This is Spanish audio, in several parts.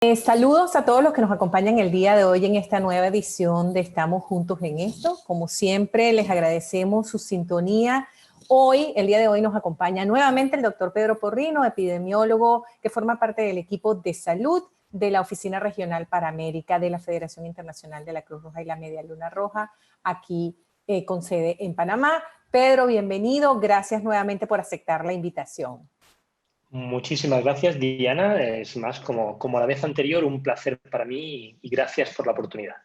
Saludos a todos los que nos acompañan el día de hoy en esta nueva edición de Estamos Juntos en Esto. Como siempre, les agradecemos su sintonía. Hoy, el día de hoy, nos acompaña nuevamente el doctor Pedro Porrino, epidemiólogo que forma parte del equipo de salud de la Oficina Regional para América de la Federación Internacional de la Cruz Roja y la Media Luna Roja, aquí con sede en Panamá. Pedro, bienvenido. Gracias nuevamente por aceptar la invitación. Muchísimas gracias, Diana. Es más, como la vez anterior, un placer para mí y gracias por la oportunidad.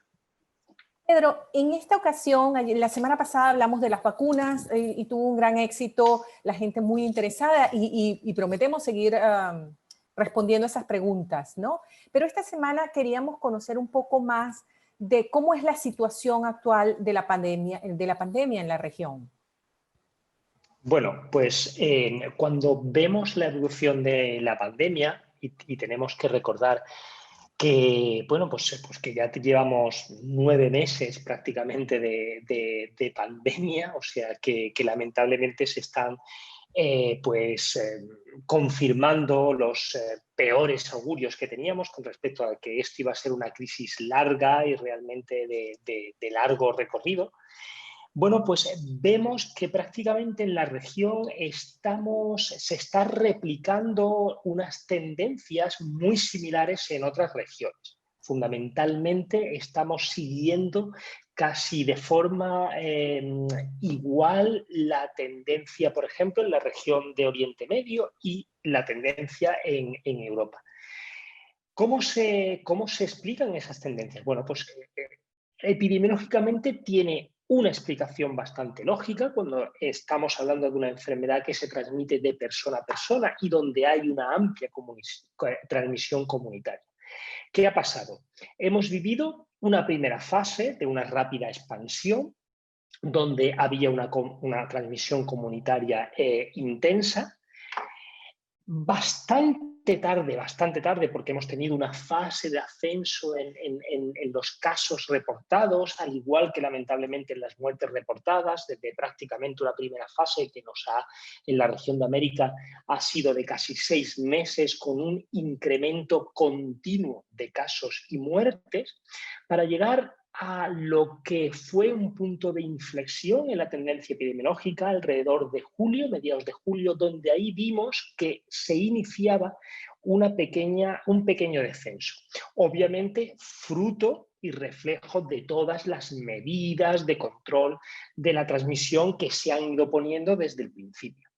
Pedro, en esta ocasión, la semana pasada hablamos de las vacunas y tuvo un gran éxito, la gente muy interesada y prometemos seguir respondiendo esas preguntas, ¿no? Pero esta semana queríamos conocer un poco más de cómo es la situación actual de la pandemia en la región. Bueno, pues cuando vemos la evolución de la pandemia y tenemos que recordar que, bueno, pues que ya llevamos 9 meses prácticamente de pandemia, o sea que lamentablemente se están confirmando los peores augurios que teníamos con respecto a que esto iba a ser una crisis larga y realmente de largo recorrido. Bueno, pues vemos que prácticamente en la región se está replicando unas tendencias muy similares en otras regiones. Fundamentalmente estamos siguiendo casi de forma igual la tendencia, por ejemplo, en la región de Oriente Medio y la tendencia en Europa. ¿Cómo se explican esas tendencias? Bueno, pues epidemiológicamente tiene una explicación bastante lógica cuando estamos hablando de una enfermedad que se transmite de persona a persona y donde hay una amplia transmisión comunitaria. ¿Qué ha pasado? Hemos vivido una primera fase de una rápida expansión donde había una transmisión comunitaria intensa. Bastante tarde, porque hemos tenido una fase de ascenso en los casos reportados, al igual que lamentablemente en las muertes reportadas, desde prácticamente una primera fase que en la región de América ha sido de casi 6 meses, con un incremento continuo de casos y muertes, para llegar a lo que fue un punto de inflexión en la tendencia epidemiológica alrededor de julio, mediados de julio, donde ahí vimos que se iniciaba un pequeño descenso. Obviamente, fruto y reflejo de todas las medidas de control de la transmisión que se han ido poniendo desde el principio.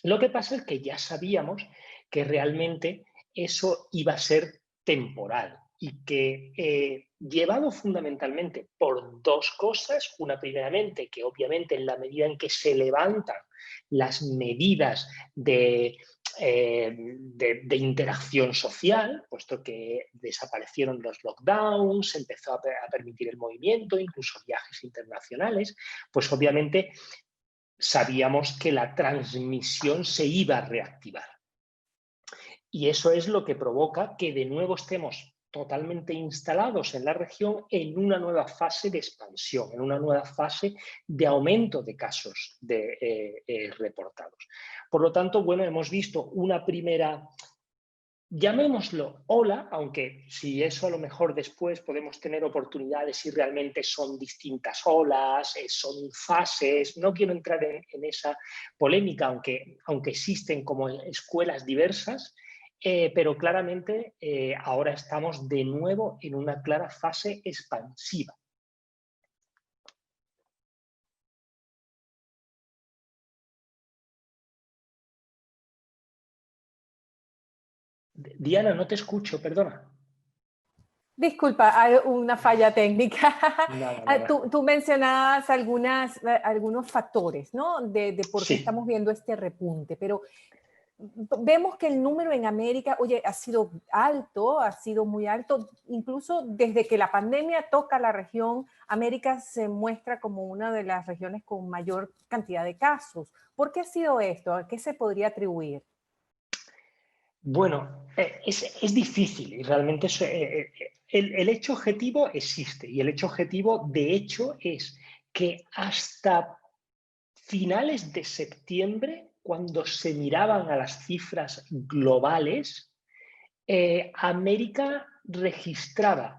Lo que pasa es que ya sabíamos que realmente eso iba a ser temporal y que llevado fundamentalmente por 2 cosas. Una, primeramente, que obviamente en la medida en que se levantan las medidas de interacción social, puesto que desaparecieron los lockdowns, se empezó a permitir el movimiento, incluso viajes internacionales, pues obviamente sabíamos que la transmisión se iba a reactivar. Y eso es lo que provoca que de nuevo estemos totalmente instalados en la región en una nueva fase de expansión, en una nueva fase de aumento de casos reportados. Por lo tanto, bueno, hemos visto una primera, llamémoslo ola, aunque si eso a lo mejor después podemos tener oportunidades si realmente son distintas olas, son fases. No quiero entrar en esa polémica, aunque existen como escuelas diversas, pero claramente ahora estamos de nuevo en una clara fase expansiva. Diana, no te escucho, perdona. Disculpa, hay una falla técnica. Nada. Tú mencionabas algunos factores, ¿no? De por qué Sí. estamos viendo este repunte, pero vemos que el número en América, oye, ha sido alto, ha sido muy alto. Incluso desde que la pandemia toca la región, América se muestra como una de las regiones con mayor cantidad de casos. ¿Por qué ha sido esto? ¿A qué se podría atribuir? Bueno, es difícil y realmente el hecho objetivo existe, y el hecho objetivo de hecho es que hasta finales de septiembre, cuando se miraban a las cifras globales, América registraba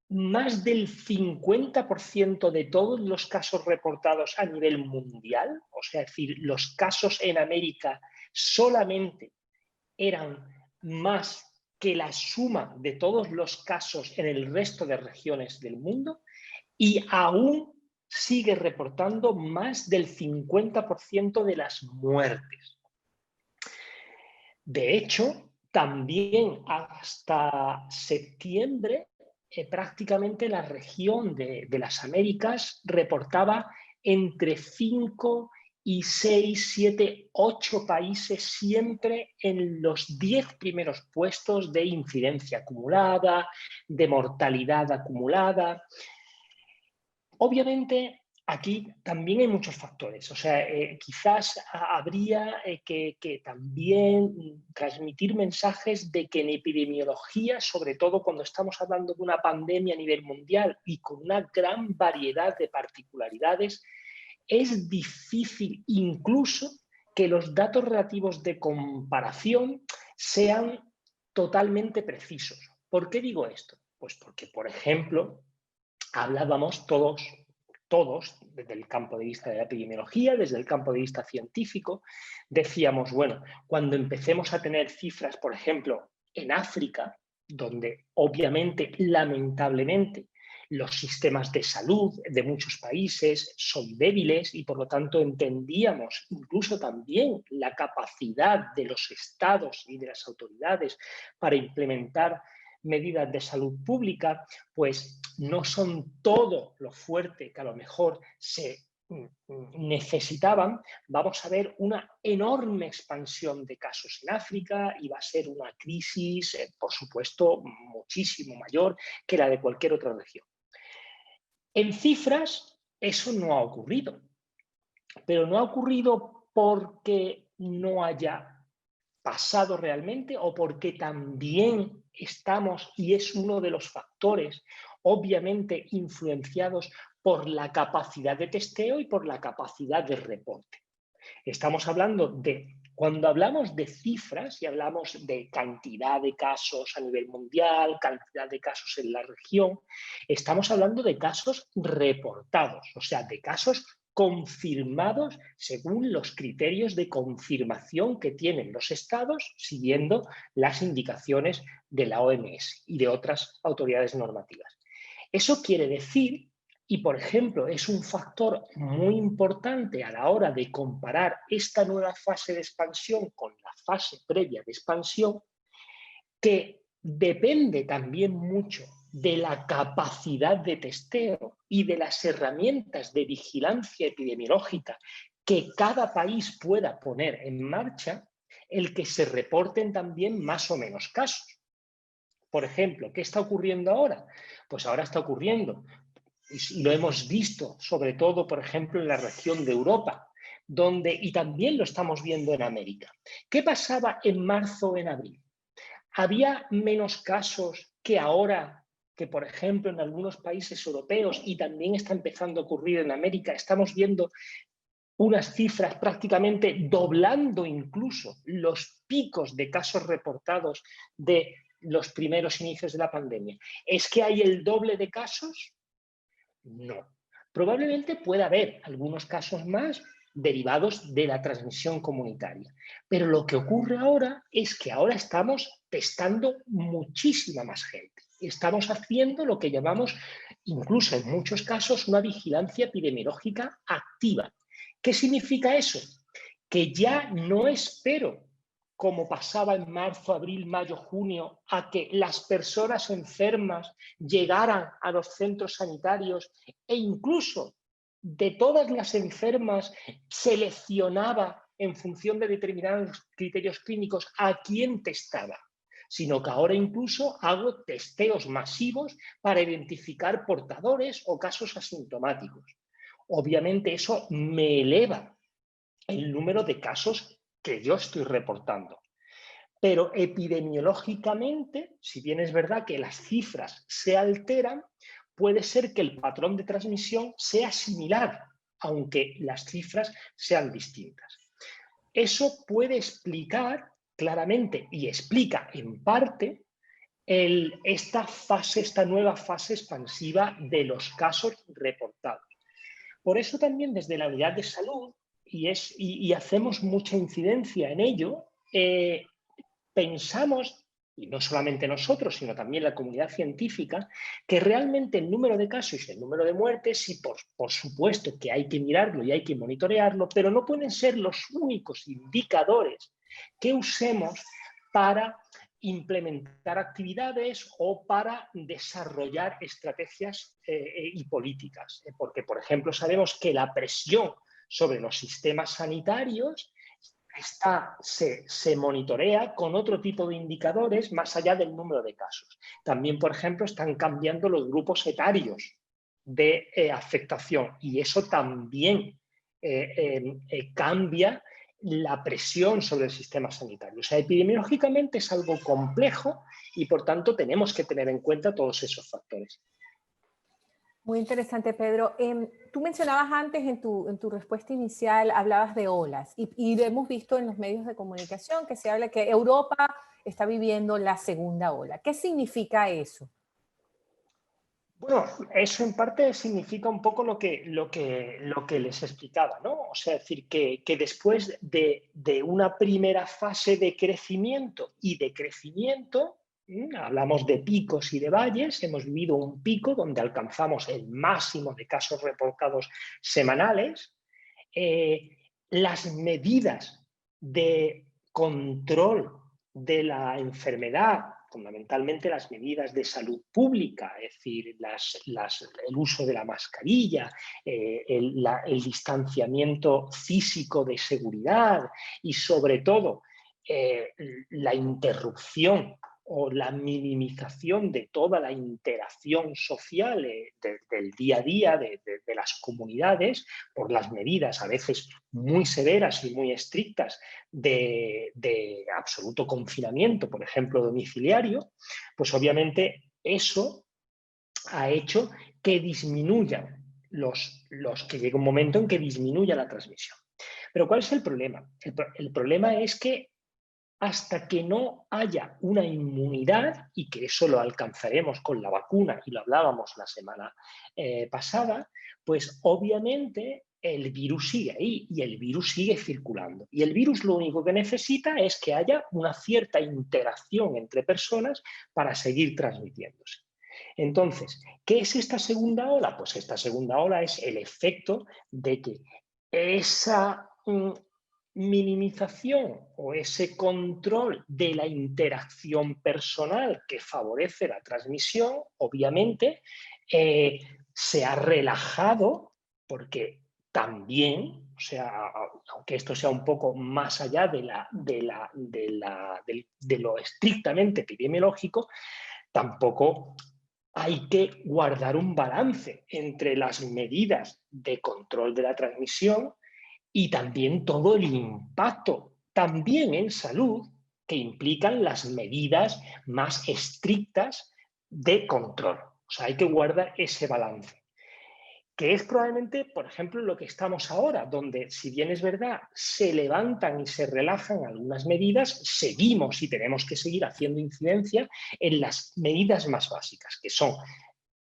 más del 50% de todos los casos reportados a nivel mundial, o sea, es decir, los casos en América solamente eran más que la suma de todos los casos en el resto de regiones del mundo, y aún sigue reportando más del 50% de las muertes. De hecho, también hasta septiembre, prácticamente la región de las Américas reportaba entre 5 y 6, 7, 8 países siempre en los 10 primeros puestos de incidencia acumulada, de mortalidad acumulada. Obviamente, aquí también hay muchos factores. O sea, quizás habría que también transmitir mensajes de que en epidemiología, sobre todo cuando estamos hablando de una pandemia a nivel mundial y con una gran variedad de particularidades, es difícil incluso que los datos relativos de comparación sean totalmente precisos. ¿Por qué digo esto? Pues porque, por ejemplo, hablábamos todos desde el campo de vista de la epidemiología, desde el campo de vista científico, decíamos, bueno, cuando empecemos a tener cifras, por ejemplo, en África, donde obviamente, lamentablemente, los sistemas de salud de muchos países son débiles y por lo tanto entendíamos incluso también la capacidad de los estados y de las autoridades para implementar medidas de salud pública, pues no son todo lo fuerte que a lo mejor se necesitaban. Vamos a ver una enorme expansión de casos en África y va a ser una crisis, por supuesto, muchísimo mayor que la de cualquier otra región. En cifras, eso no ha ocurrido, pero no ha ocurrido porque no haya pasado realmente o porque también estamos, y es uno de los factores, obviamente influenciados por la capacidad de testeo y por la capacidad de reporte. Estamos hablando de, cuando hablamos de cifras y hablamos de cantidad de casos a nivel mundial, cantidad de casos en la región, estamos hablando de casos reportados, o sea, de casos confirmados según los criterios de confirmación que tienen los estados siguiendo las indicaciones de la OMS y de otras autoridades normativas. Eso quiere decir, y por ejemplo es un factor muy importante a la hora de comparar esta nueva fase de expansión con la fase previa de expansión, que depende también mucho de la capacidad de testeo y de las herramientas de vigilancia epidemiológica que cada país pueda poner en marcha, el que se reporten también más o menos casos. Por ejemplo, ¿qué está ocurriendo ahora? Pues ahora está ocurriendo, y lo hemos visto sobre todo, por ejemplo, en la región de Europa, donde, y también lo estamos viendo en América. ¿Qué pasaba en marzo o en abril? ¿Había menos casos que ahora, que por ejemplo en algunos países europeos y también está empezando a ocurrir en América? Estamos viendo unas cifras prácticamente doblando incluso los picos de casos reportados de los primeros inicios de la pandemia. ¿Es que hay el doble de casos? No. Probablemente pueda haber algunos casos más derivados de la transmisión comunitaria. Pero lo que ocurre ahora es que ahora estamos testando muchísima más gente. Estamos haciendo lo que llamamos, incluso en muchos casos, una vigilancia epidemiológica activa. ¿Qué significa eso? Que ya no espero, como pasaba en marzo, abril, mayo, junio, a que las personas enfermas llegaran a los centros sanitarios e incluso de todas las enfermas seleccionaba en función de determinados criterios clínicos a quién testaba, sino que ahora incluso hago testeos masivos para identificar portadores o casos asintomáticos. Obviamente eso me eleva el número de casos que yo estoy reportando. Pero epidemiológicamente, si bien es verdad que las cifras se alteran, puede ser que el patrón de transmisión sea similar, aunque las cifras sean distintas. Eso puede explicar claramente y explica en parte esta nueva fase expansiva de los casos reportados. Por eso también desde la unidad de salud, y hacemos mucha incidencia en ello, pensamos, y no solamente nosotros, sino también la comunidad científica, que realmente el número de casos y el número de muertes, sí, por supuesto que hay que mirarlo y hay que monitorearlo, pero no pueden ser los únicos indicadores que usemos para implementar actividades o para desarrollar estrategias y políticas. Porque, por ejemplo, sabemos que la presión sobre los sistemas sanitarios se monitorea con otro tipo de indicadores más allá del número de casos. También, por ejemplo, están cambiando los grupos etarios de afectación y eso también cambia la presión sobre el sistema sanitario. O sea, epidemiológicamente es algo complejo y, por tanto, tenemos que tener en cuenta todos esos factores. Muy interesante, Pedro. Tú mencionabas antes en tu respuesta inicial, hablabas de olas y lo hemos visto en los medios de comunicación que se habla que Europa está viviendo la segunda ola. ¿Qué significa eso? Bueno, eso en parte significa un poco lo que les explicaba, ¿no? O sea, es decir, que después de una primera fase de crecimiento y de crecimiento, hablamos de picos y de valles, hemos vivido un pico donde alcanzamos el máximo de casos reportados semanales. Las medidas de control de la enfermedad, fundamentalmente las medidas de salud pública, es decir, el uso de la mascarilla, el distanciamiento físico de seguridad y sobre todo la interrupción o la minimización de toda la interacción social del día a día de las comunidades por las medidas a veces muy severas y muy estrictas de absoluto confinamiento, por ejemplo, domiciliario, pues obviamente eso ha hecho que disminuyan que llegue un momento en que disminuya la transmisión. Pero ¿cuál es el problema? El problema es que hasta que no haya una inmunidad, y que eso lo alcanzaremos con la vacuna, y lo hablábamos la semana pasada, pues obviamente el virus sigue ahí y el virus sigue circulando. Y el virus lo único que necesita es que haya una cierta interacción entre personas para seguir transmitiéndose. Entonces, ¿qué es esta segunda ola? Pues esta segunda ola es el efecto de que esa minimización o ese control de la interacción personal que favorece la transmisión, obviamente, se ha relajado porque también, o sea, aunque esto sea un poco más allá de lo estrictamente epidemiológico, tampoco hay que guardar un balance entre las medidas de control de la transmisión y también todo el impacto, también en salud, que implican las medidas más estrictas de control. O sea, hay que guardar ese balance. Que es probablemente, por ejemplo, lo que estamos ahora, donde, si bien es verdad, se levantan y se relajan algunas medidas, seguimos y tenemos que seguir haciendo incidencia en las medidas más básicas, que son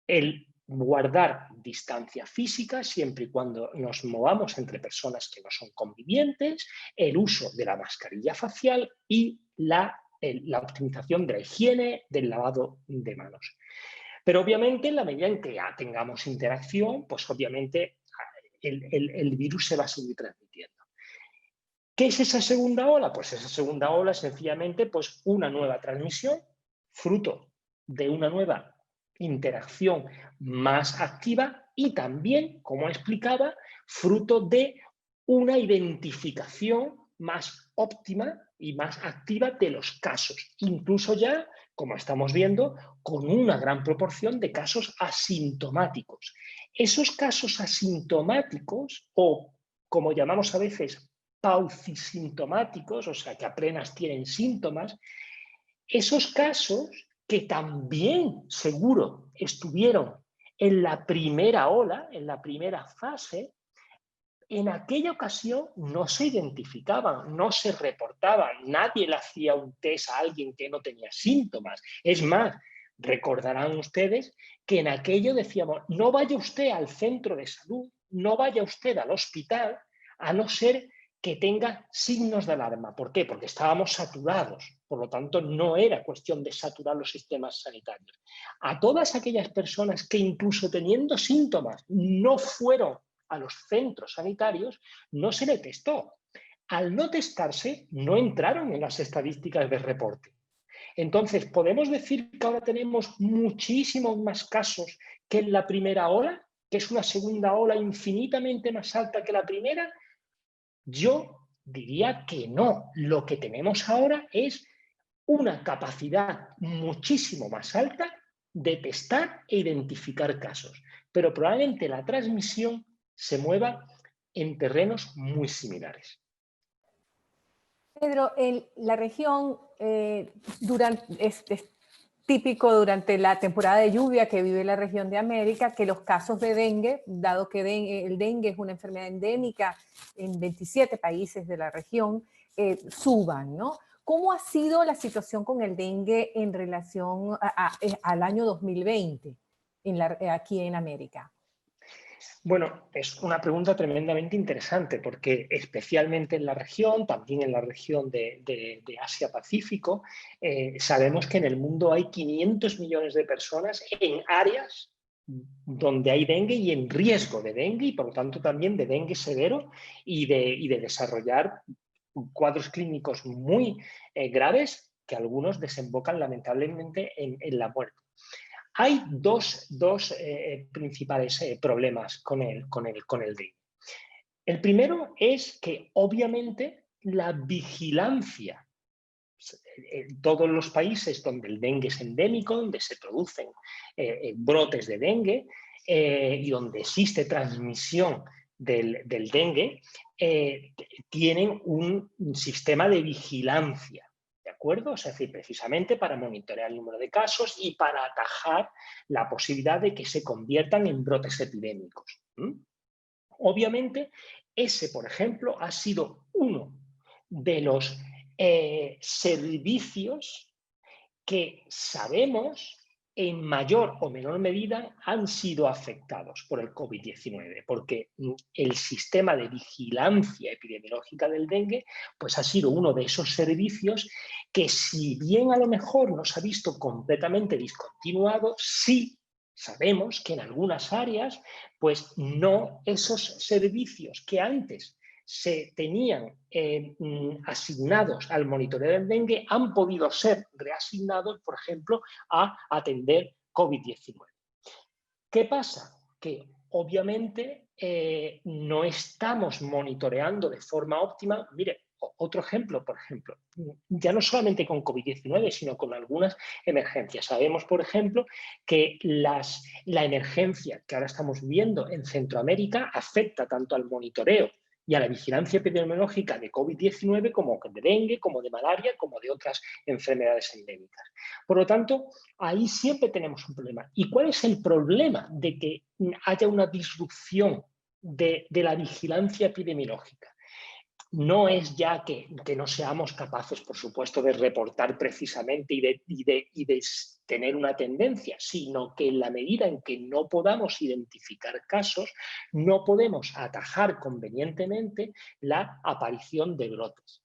el guardar distancia física siempre y cuando nos movamos entre personas que no son convivientes, el uso de la mascarilla facial y la optimización de la higiene, del lavado de manos. Pero obviamente en la medida en que ya tengamos interacción, pues obviamente el virus se va a seguir transmitiendo. ¿Qué es esa segunda ola? Pues esa segunda ola es sencillamente pues, una nueva transmisión, fruto de una nueva interacción más activa y también, como explicaba, fruto de una identificación más óptima y más activa de los casos, incluso ya, como estamos viendo, con una gran proporción de casos asintomáticos. Esos casos asintomáticos, o como llamamos a veces paucisintomáticos, o sea, que apenas tienen síntomas, esos casos que también seguro estuvieron en la primera ola, en la primera fase, En aquella ocasión no se identificaban, no se reportaban, nadie le hacía un test a alguien que no tenía síntomas. Es más, recordarán ustedes que en aquello decíamos, no vaya usted al centro de salud, no vaya usted al hospital, a no ser que tenga signos de alarma. ¿Por qué? Porque estábamos saturados. Por lo tanto, no era cuestión de saturar los sistemas sanitarios. A todas aquellas personas que incluso teniendo síntomas no fueron a los centros sanitarios, no se le testó. Al no testarse, no entraron en las estadísticas de reporte. Entonces, ¿podemos decir que ahora tenemos muchísimos más casos que en la primera ola, que es una segunda ola infinitamente más alta que la primera? Yo diría que no. Lo que tenemos ahora es una capacidad muchísimo más alta de testar e identificar casos, pero probablemente la transmisión se mueva en terrenos muy similares. Pedro, en la región es típico durante la temporada de lluvia que vive la región de América que los casos de dengue, dado que el dengue es una enfermedad endémica en 27 países de la región, suban, ¿no? ¿Cómo ha sido la situación con el dengue en relación al año 2020 aquí en América? Bueno, es una pregunta tremendamente interesante porque especialmente en la región, también en la región de Asia-Pacífico, sabemos que en el mundo hay 500 millones de personas en áreas donde hay dengue y en riesgo de dengue y por lo tanto también de dengue severo y de desarrollar cuadros clínicos muy graves que algunos desembocan lamentablemente en la muerte. Hay dos principales problemas con el dengue. El primero es que obviamente la vigilancia en todos los países donde el dengue es endémico, donde se producen brotes de dengue y donde existe transmisión del dengue, tienen un sistema de vigilancia. ¿De acuerdo? Es decir, precisamente para monitorear el número de casos y para atajar la posibilidad de que se conviertan en brotes epidémicos. Obviamente, ese, por ejemplo, ha sido uno de los servicios que sabemos en mayor o menor medida han sido afectados por el COVID-19, porque el sistema de vigilancia epidemiológica del dengue pues ha sido uno de esos servicios que, si bien a lo mejor no se ha visto completamente discontinuado, sí sabemos que en algunas áreas pues no esos servicios que antes se tenían asignados al monitoreo del dengue han podido ser reasignados, por ejemplo, a atender COVID-19. ¿Qué pasa? Que obviamente no estamos monitoreando de forma óptima. Mire, otro ejemplo, por ejemplo, ya no solamente con COVID-19, sino con algunas emergencias. Sabemos, por ejemplo, que la emergencia que ahora estamos viendo en Centroamérica afecta tanto al monitoreo y a la vigilancia epidemiológica de COVID-19 como de dengue, como de malaria, como de otras enfermedades endémicas. Por lo tanto, ahí siempre tenemos un problema. ¿Y cuál es el problema de que haya una disrupción de la vigilancia epidemiológica? No es ya que no seamos capaces, por supuesto, de reportar precisamente y de tener una tendencia, sino que en la medida en que no podamos identificar casos, no podemos atajar convenientemente la aparición de brotes.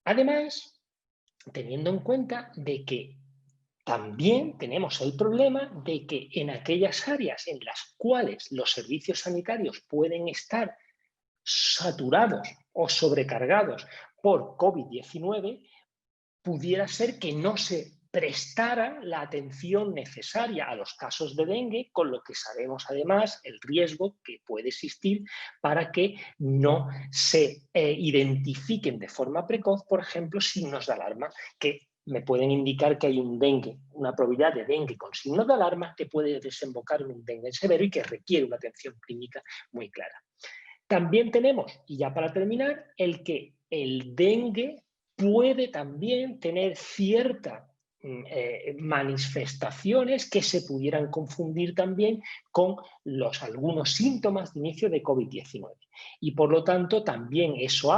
Además, teniendo en cuenta de que también tenemos el problema de que en aquellas áreas en las cuales los servicios sanitarios pueden estar saturados o sobrecargados por COVID-19, pudiera ser que no se prestara la atención necesaria a los casos de dengue, con lo que sabemos además el riesgo que puede existir para que no se identifiquen de forma precoz, por ejemplo, signos de alarma que me pueden indicar que hay un dengue, una probabilidad de dengue con signos de alarma que puede desembocar en un dengue severo y que requiere una atención clínica muy clara. También tenemos, y ya para terminar, el que el dengue puede también tener cierta manifestaciones que se pudieran confundir también con algunos síntomas de inicio de COVID-19. Y por lo tanto también eso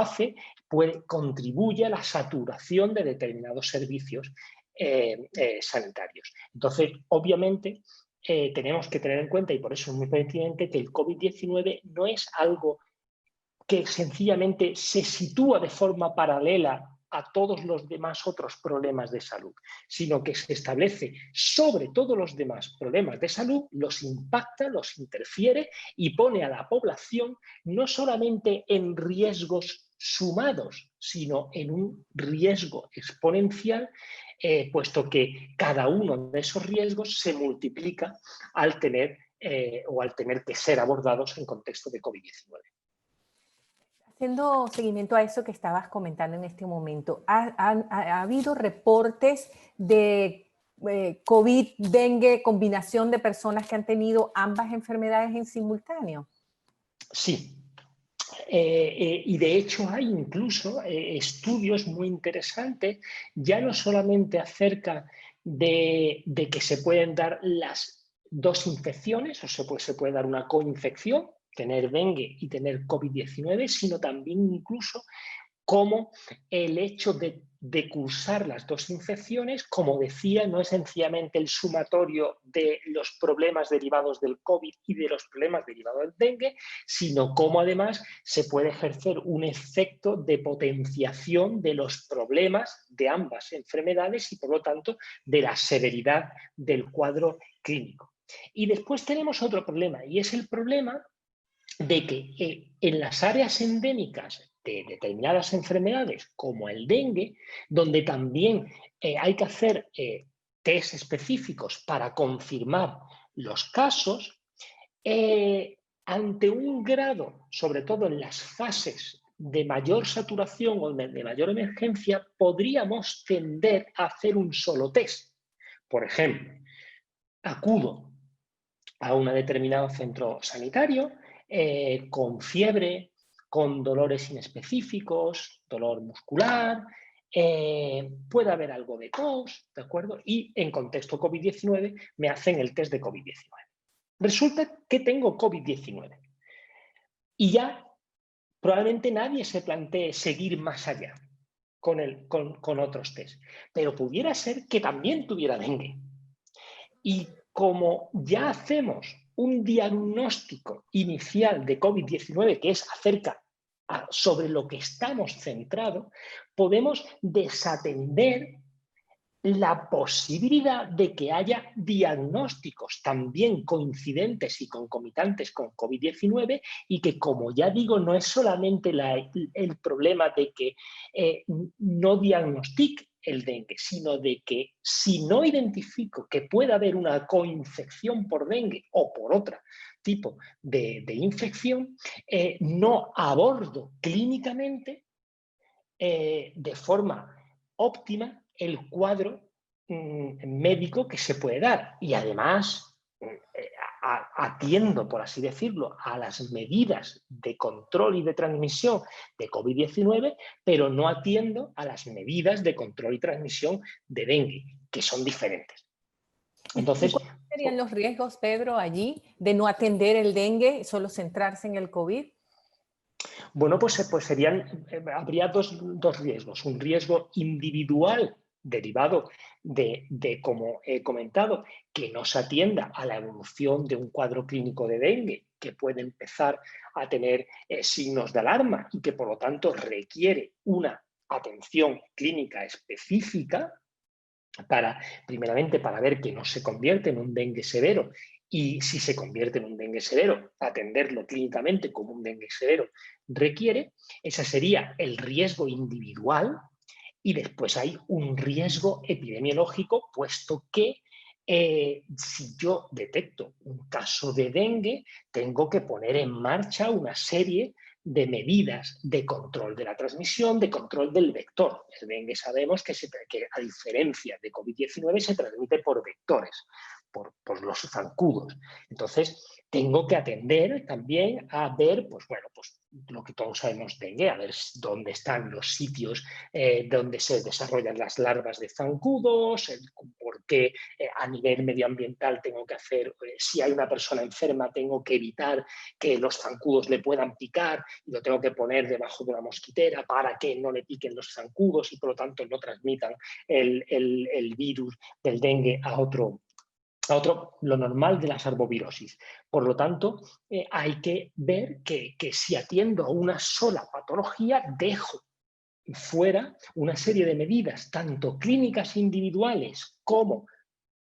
contribuye a la saturación de determinados servicios sanitarios. Entonces, obviamente, tenemos que tener en cuenta, y por eso es muy pertinente, que el COVID-19 no es algo que sencillamente se sitúa de forma paralela a todos los demás otros problemas de salud, sino que se establece sobre todos los demás problemas de salud, los impacta, los interfiere y pone a la población no solamente en riesgos sumados, sino en un riesgo exponencial, puesto que cada uno de esos riesgos se multiplica al tener que ser abordados en contexto de COVID-19. Haciendo seguimiento a eso que estabas comentando en este momento, ¿ha habido reportes de COVID, dengue, combinación de personas que han tenido ambas enfermedades en simultáneo? Sí. Y de hecho hay incluso estudios muy interesantes, ya no solamente acerca de que se pueden dar las dos infecciones, o se puede dar una coinfección, tener dengue y tener COVID-19, sino también incluso cómo el hecho de cursar las dos infecciones, como decía, no es sencillamente el sumatorio de los problemas derivados del COVID y de los problemas derivados del dengue, sino cómo además se puede ejercer un efecto de potenciación de los problemas de ambas enfermedades y, por lo tanto, de la severidad del cuadro clínico. Y después tenemos otro problema, y es el problema de que en las áreas endémicas de determinadas enfermedades, como el dengue, donde también hay que hacer test específicos para confirmar los casos, ante un grado, sobre todo en las fases de mayor saturación o de mayor emergencia, podríamos tender a hacer un solo test. Por ejemplo, acudo a un determinado centro sanitario con fiebre, con dolores inespecíficos, dolor muscular, puede haber algo de tos, ¿de acuerdo? Y en contexto COVID-19 me hacen el test de COVID-19. Resulta que tengo COVID-19 y ya probablemente nadie se plantee seguir más allá con otros test, pero pudiera ser que también tuviera dengue. Y como ya hacemos un diagnóstico inicial de COVID-19 que es sobre lo que estamos centrados, podemos desatender la posibilidad de que haya diagnósticos también coincidentes y concomitantes con COVID-19 y que, como ya digo, no es solamente el problema de que no diagnostique el dengue, sino de que si no identifico que pueda haber una coinfección por dengue o por otro tipo de infección, no abordo clínicamente de forma óptima el cuadro médico que se puede dar. Y además atiendo, por así decirlo, a las medidas de control y de transmisión de COVID-19, pero no atiendo a las medidas de control y transmisión de dengue, que son diferentes. Entonces, ¿cuáles serían los riesgos, Pedro, allí de no atender el dengue, solo centrarse en el COVID? Bueno, pues habría dos riesgos. Un riesgo individual derivado como he comentado, que no se atienda a la evolución de un cuadro clínico de dengue, que puede empezar a tener signos de alarma y que por lo tanto requiere una atención clínica específica primeramente para ver que no se convierte en un dengue severo y si se convierte en un dengue severo, atenderlo clínicamente como un dengue severo requiere. Ese sería el riesgo individual y después hay un riesgo epidemiológico, puesto que si yo detecto un caso de dengue, tengo que poner en marcha una serie de medidas de control de la transmisión, de control del vector. El dengue sabemos que a diferencia de COVID-19 se transmite por vectores, por los zancudos. Entonces, tengo que atender también a ver, pues lo que todos sabemos dengue, a ver dónde están los sitios donde se desarrollan las larvas de zancudos, por qué a nivel medioambiental tengo que hacer, si hay una persona enferma tengo que evitar que los zancudos le puedan picar y lo tengo que poner debajo de una mosquitera para que no le piquen los zancudos y por lo tanto no transmitan el virus del dengue a otro, lo normal de las arbovirosis. Por lo tanto, hay que ver que si atiendo a una sola patología, dejo fuera una serie de medidas, tanto clínicas individuales como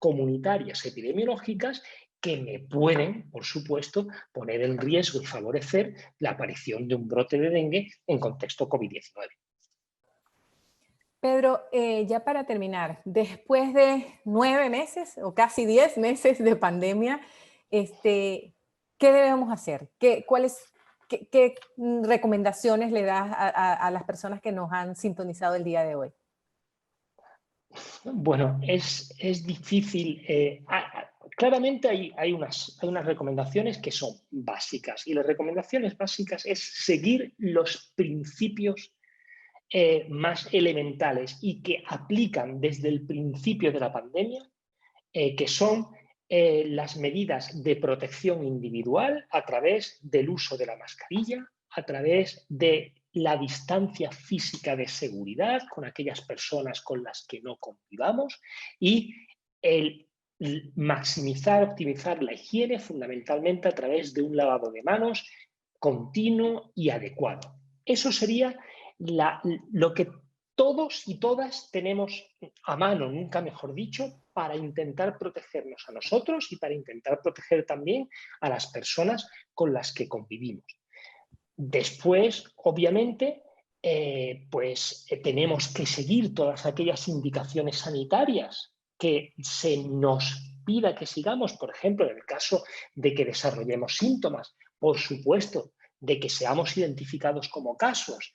comunitarias epidemiológicas, que me pueden, por supuesto, poner en riesgo y favorecer la aparición de un brote de dengue en contexto COVID-19. Pedro, ya para terminar, después de 9 meses o casi 10 meses de pandemia, ¿qué debemos hacer? ¿Qué recomendaciones le das a las personas que nos han sintonizado el día de hoy? Bueno, es difícil. Claramente hay unas recomendaciones que son básicas y las recomendaciones básicas es seguir los principios más elementales y que aplican desde el principio de la pandemia, que son las medidas de protección individual a través del uso de la mascarilla, a través de la distancia física de seguridad con aquellas personas con las que no convivamos y el maximizar, optimizar la higiene fundamentalmente a través de un lavado de manos continuo y adecuado. Eso sería lo que todos y todas tenemos a mano, nunca mejor dicho, para intentar protegernos a nosotros y para intentar proteger también a las personas con las que convivimos. Después, obviamente, tenemos que seguir todas aquellas indicaciones sanitarias que se nos pida que sigamos, por ejemplo, en el caso de que desarrollemos síntomas, por supuesto, de que seamos identificados como casos.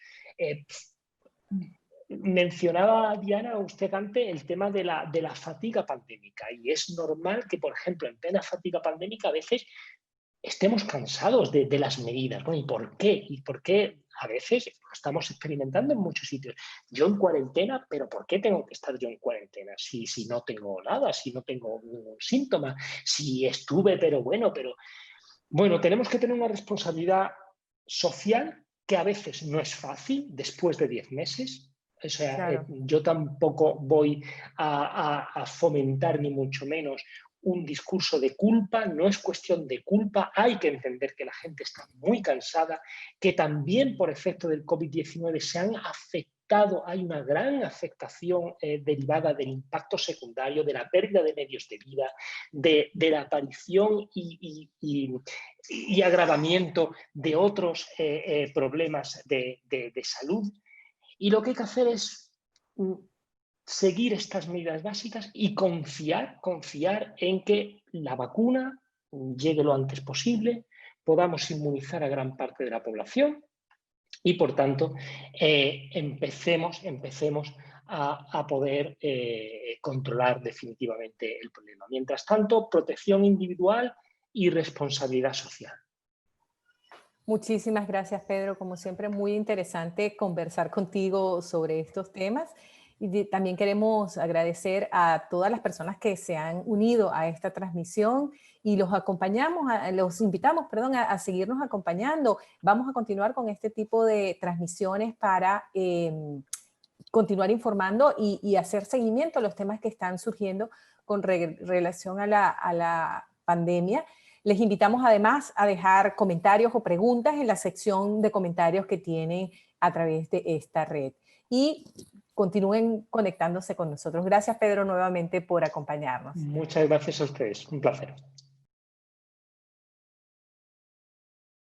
Mencionaba, Diana, usted antes el tema de la fatiga pandémica y es normal que, por ejemplo, en plena fatiga pandémica a veces estemos cansados de las medidas. Bueno, ¿y por qué? ¿Y por qué a veces lo estamos experimentando en muchos sitios? Yo en cuarentena, pero ¿por qué tengo que estar yo en cuarentena? Si no tengo nada, si no tengo ningún síntoma, si estuve, pero bueno, tenemos que tener una responsabilidad social que a veces no es fácil después de 10 meses. O sea, Claro. yo tampoco voy a fomentar ni mucho menos un discurso de culpa, no es cuestión de culpa, hay que entender que la gente está muy cansada, que también por efecto del COVID-19 se han afectado, hay una gran afectación derivada del impacto secundario, de la pérdida de medios de vida, de la aparición y agravamiento de otros problemas de salud. Y lo que hay que hacer es seguir estas medidas básicas y confiar en que la vacuna llegue lo antes posible, podamos inmunizar a gran parte de la población y, por tanto, empecemos a poder controlar definitivamente el problema. Mientras tanto, protección individual y responsabilidad social. Muchísimas gracias, Pedro. Como siempre, muy interesante conversar contigo sobre estos temas. Y también queremos agradecer a todas las personas que se han unido a esta transmisión y los invitamos, a seguirnos acompañando. Vamos a continuar con este tipo de transmisiones para continuar informando y hacer seguimiento a los temas que están surgiendo con relación a la pandemia. Les invitamos además a dejar comentarios o preguntas en la sección de comentarios que tienen a través de esta red. Y continúen conectándose con nosotros. Gracias, Pedro, nuevamente por acompañarnos. Muchas gracias a ustedes. Un placer.